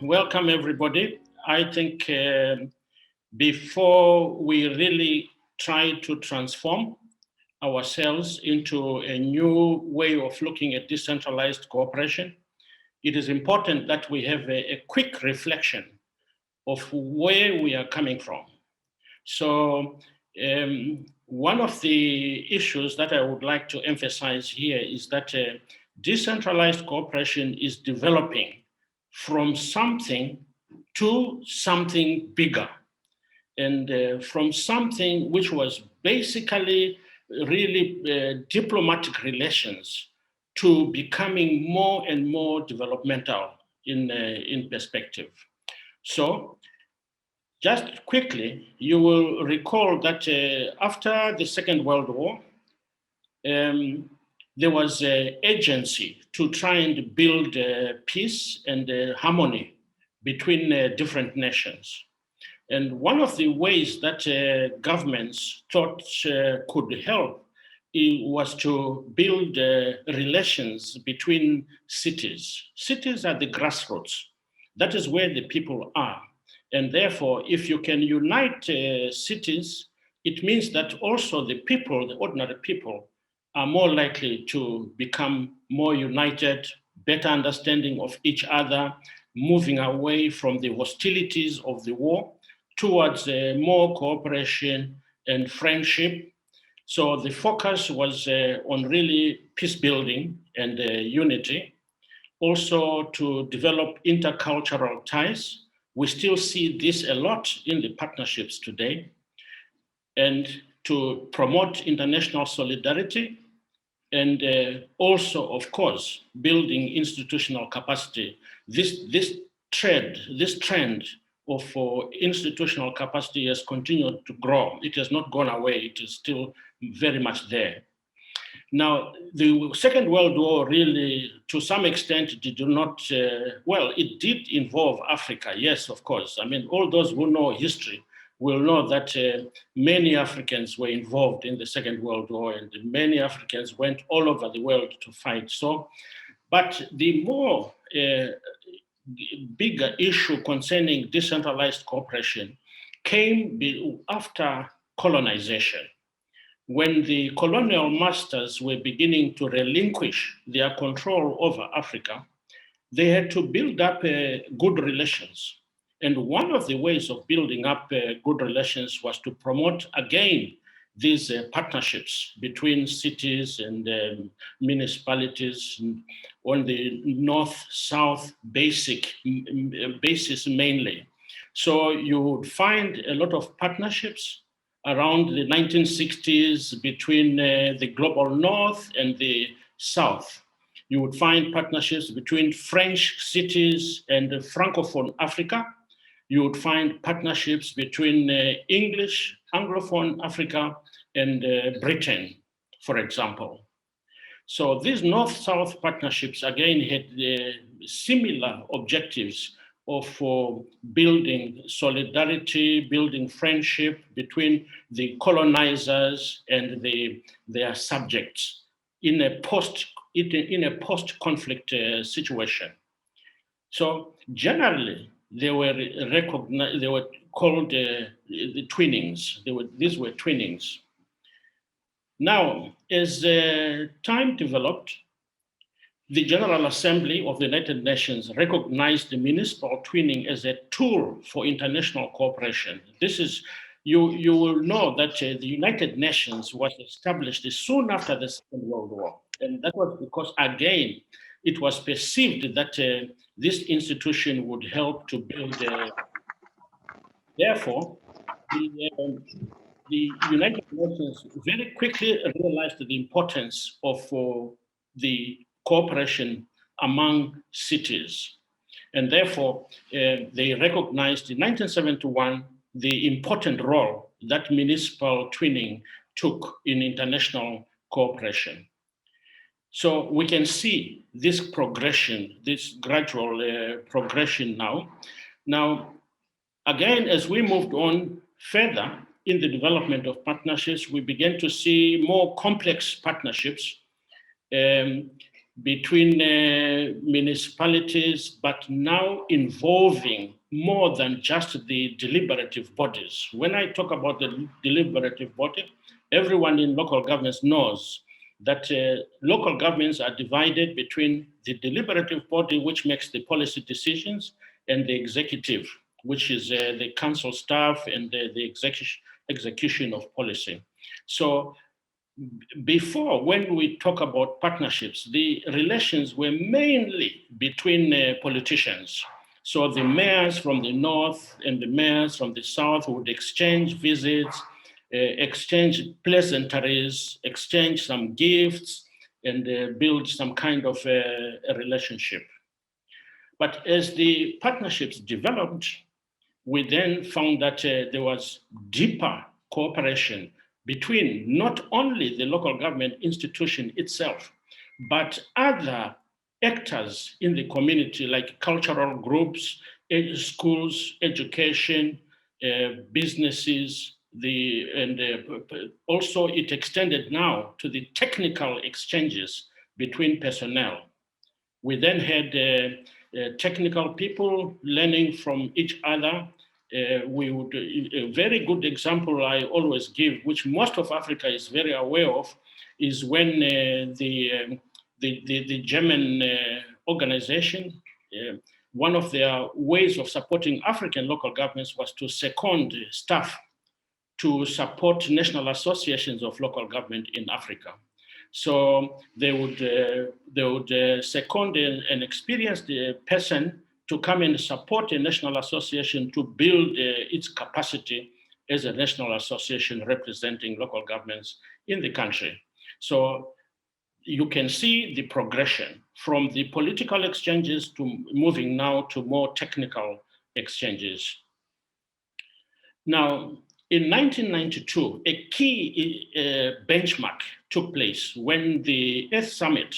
Welcome, everybody. I think before we really try to transform ourselves into a new way of looking at decentralized cooperation, it is important that we have a quick reflection of where we are coming from. So one of the issues that I would like to emphasize here is that decentralized cooperation is developing from something to something bigger, and from something which was basically really diplomatic relations to becoming more and more developmental in perspective. So just quickly, you will recall that after the Second World War, there was an agency to try and build peace and harmony between different nations. And one of the ways that governments thought could help was to build relations between cities. Cities are the grassroots. That is where the people are. And therefore, if you can unite cities, it means that also the people, the ordinary people, are more likely to become more united, better understanding of each other, moving away from the hostilities of the war towards more cooperation and friendship. So the focus was on really peace building and unity. Also to develop intercultural ties. We still see this a lot in the partnerships today. And to promote international solidarity and also, of course, building institutional capacity. This trend of institutional capacity has continued to grow. It has not gone away. It is still very much there. Now, the Second World War really, to some extent, did not, well, it did involve Africa, yes, of course. I mean, all those who know history will know that many Africans were involved in the Second World War, and many Africans went all over the world to fight. So, but the more bigger issue concerning decentralized cooperation came after colonization, when the colonial masters were beginning to relinquish their control over Africa. They had to build up good relations. And one of the ways of building up good relations was to promote again these partnerships between cities and municipalities on the north-south basis mainly. So you would find a lot of partnerships around the 1960s between the global north and the south. You would find partnerships between French cities and Francophone Africa. You would find partnerships between English, Anglophone Africa, and Britain, for example. So these north-south partnerships, again, had similar objectives of building solidarity, building friendship between the colonizers and their subjects in a post-conflict situation. So generally, they were recognized. They were called the twinnings. These were twinnings. Now, as time developed, the General Assembly of the United Nations recognized the municipal twinning as a tool for international cooperation. This is, you will know that the United Nations was established soon after the Second World War. And that was because, again, it was perceived that this institution would help to build. Therefore, the United Nations very quickly realized the importance of the cooperation among cities. And therefore, they recognized in 1971 the important role that municipal twinning took in international cooperation. So we can see this progression, this gradual progression now. Now, again, as we moved on further in the development of partnerships, we began to see more complex partnerships between municipalities, but now involving more than just the deliberative bodies. When I talk about the deliberative body, everyone in local governments knows that local governments are divided between the deliberative body, which makes the policy decisions, and the executive, which is the council staff and the execution of policy. So before, when we talk about partnerships, the relations were mainly between politicians. So the mayors from the north and the mayors from the south would exchange visits, exchange pleasantries, exchange some gifts, and build some kind of a relationship. But as the partnerships developed, we then found that there was deeper cooperation between not only the local government institution itself, but other actors in the community like cultural groups, schools, education, businesses, and also it extended now to the technical exchanges between personnel. We then had technical people learning from each other. A very good example I always give, which most of Africa is very aware of, is when the German organization, one of their ways of supporting African local governments was to second staff to support national associations of local government in Africa. So they would second an experienced person to come and support a national association to build its capacity as a national association representing local governments in the country. So you can see the progression from the political exchanges to moving now to more technical exchanges. Now, in 1992, a key benchmark took place when the Earth Summit,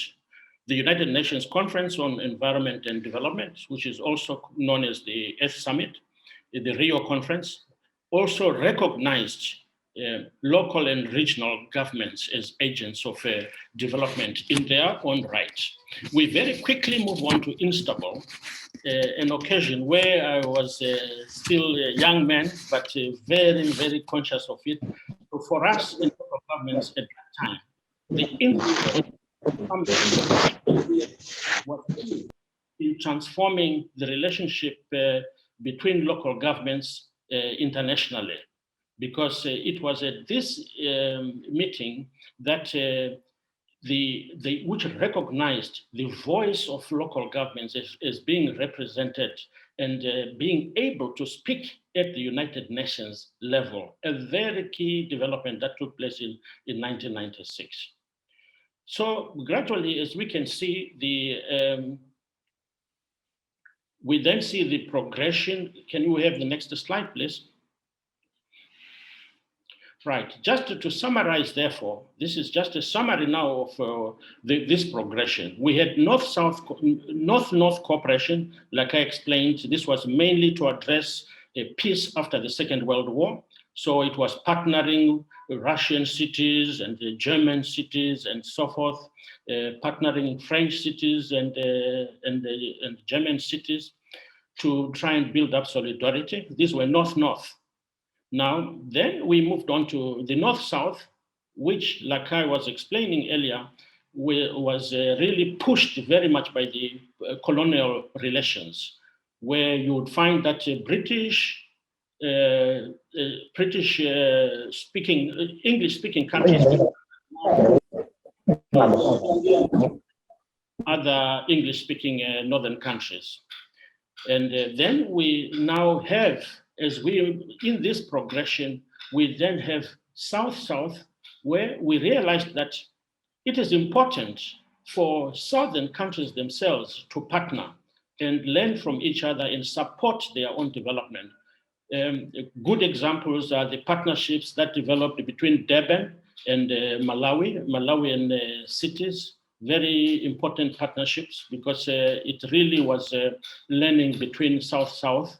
the United Nations Conference on Environment and Development, which is also known as the Earth Summit, the Rio Conference, also recognized local and regional governments as agents of development in their own right. We very quickly move on to Istanbul, an occasion where I was still a young man, but very, very conscious of it. So for us in local governments at that time, the influence was key in transforming the relationship between local governments internationally, because it was at this meeting that which recognized the voice of local governments as being represented and being able to speak at the United Nations level, a very key development that took place in 1996. So gradually, as we can see, we then see the progression. Can we have the next slide, please? Right, just to summarize, therefore, this is just a summary now of this progression. We had North-South cooperation, like I explained. This was mainly to address peace after the Second World War. So it was partnering Russian cities and German cities and so forth, partnering French cities and German cities to try and build up solidarity. These were North-North. Now, then we moved on to the North-South, which, like I was explaining earlier, was really pushed very much by the colonial relations, where you would find that English-speaking countries other English-speaking northern countries. And then we now have, in this progression, we then have South-South, where we realized that it is important for southern countries themselves to partner and learn from each other and support their own development. Good examples are the partnerships that developed between Durban and Malawian cities. Very important partnerships because it really was learning between South-South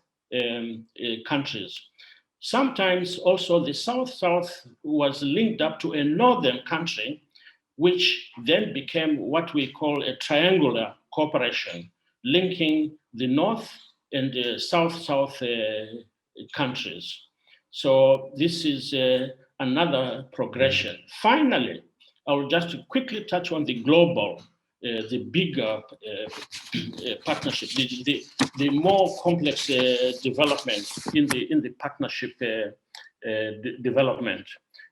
countries. Sometimes also the South-South was linked up to a northern country which then became what we call a triangular cooperation, linking the North and the South-South countries. So this is another progression. Finally, I will just quickly touch on the global, the bigger partnership, the more complex development in the partnership development,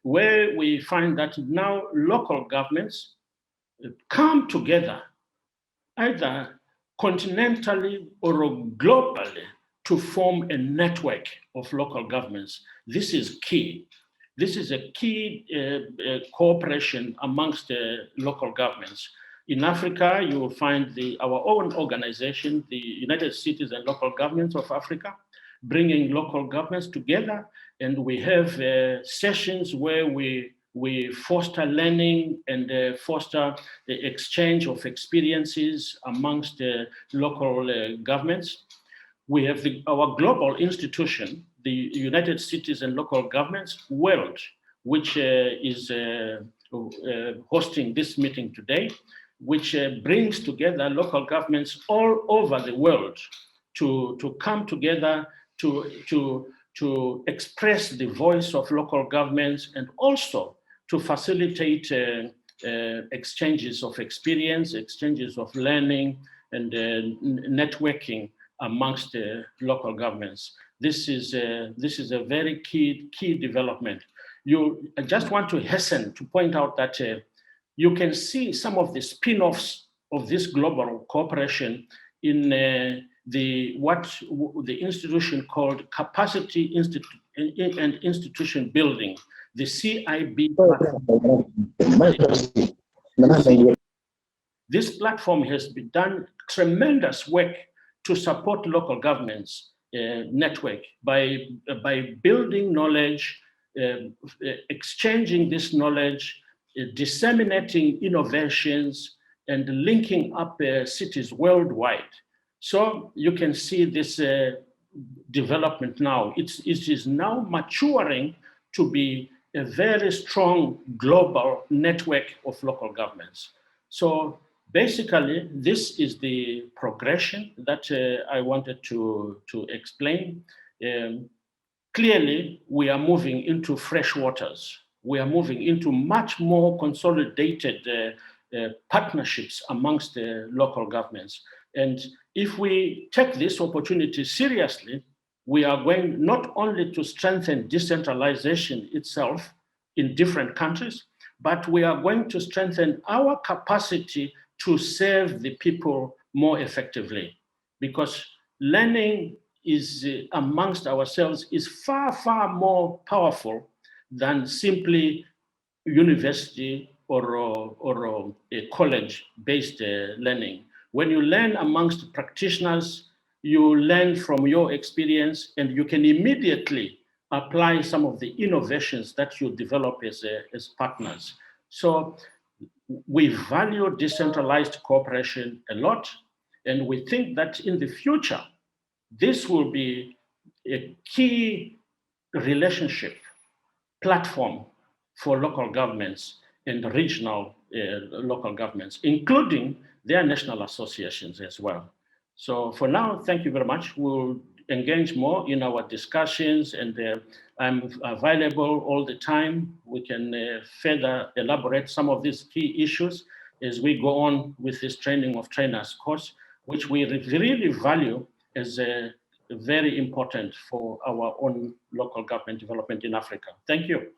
where we find that now local governments come together either continentally or globally to form a network of local governments. This is key. This is a key cooperation amongst local governments. In Africa, you will find our own organization, the United Cities and Local Governments of Africa, bringing local governments together. And we have sessions where we foster learning and foster the exchange of experiences amongst local governments. We have our global institution, the United Cities and Local Governments World, which is hosting this meeting today, which brings together local governments all over the world to come together to express the voice of local governments and also to facilitate exchanges of experience, exchanges of learning, and networking amongst local governments. This is a very key development. I just want to hasten to point out that you can see some of the spin-offs of this global cooperation in the institution called Capacity and Institution Building, the CIB platform. This platform has done tremendous work to support local governments network by building knowledge, exchanging this knowledge, disseminating innovations, and linking up cities worldwide. So you can see this development now. It is now maturing to be a very strong global network of local governments. So basically, this is the progression that I wanted to explain. Clearly, we are moving into fresh waters. We are moving into much more consolidated partnerships amongst the local governments. And if we take this opportunity seriously, we are going not only to strengthen decentralization itself in different countries, but we are going to strengthen our capacity to serve the people more effectively. Because learning is amongst ourselves is far more powerful than simply university or a college-based learning. When you learn amongst practitioners, you learn from your experience and you can immediately apply some of the innovations that you develop as partners. So we value decentralized cooperation a lot, and we think that in the future, this will be a key relationship platform for local governments and regional local governments, including their national associations as well. So for now, thank you very much. We'll engage more in our discussions, and I'm available all the time. We can further elaborate some of these key issues as we go on with this training of trainers course, which we really value as very important for our own local government development in Africa. Thank you.